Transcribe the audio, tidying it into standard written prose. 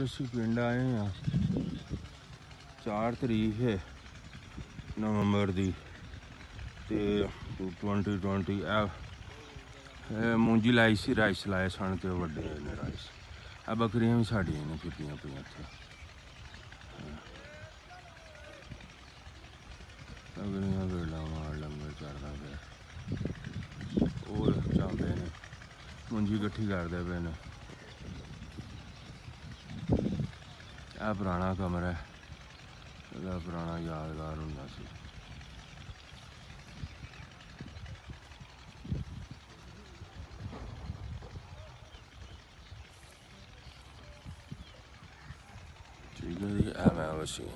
ਅਸੀਂ ਪਿੰਡ ਆਏ ਹਾਂ 4 ਤਰੀਕ ਹੈ ਨਵੰਬਰ ਦੀ ਤੇ 2020 ਮੂੰਜੀ ਲਾਈ ਸੀ, ਰਾਈਸ ਲਾਏ ਸਨ ਤੇ ਵੱਡੇ ਨੇ ਰਾਈਸ। ਆ ਬੱਕਰੀਆਂ ਵੀ ਸਾਡੀਆਂ ਨੇ ਫਿਰਦੀਆਂ ਪਈਆਂ ਇੱਥੇ, ਬੱਕਰੀਆਂ ਵੇਲਾ ਮਾਰ ਲੰਗਰ ਚੜਦਾ ਪਿਆ। ਉਹ ਚਾਹੁੰਦੇ ਨੇ ਮੂੰਜੀ ਇਕੱਠੀ ਕਰਦੇ ਪਏ ਨੇ। ਆ ਪੁਰਾਣਾ ਕਮਰਾ ਹੈ, ਇਹਦਾ ਪੁਰਾਣਾ ਯਾਦਗਾਰ ਹੁੰਦਾ ਸੀ। ਠੀਕ ਹੈ ਜੀ, ਇਹ ਮੈਂ ਵਸੀ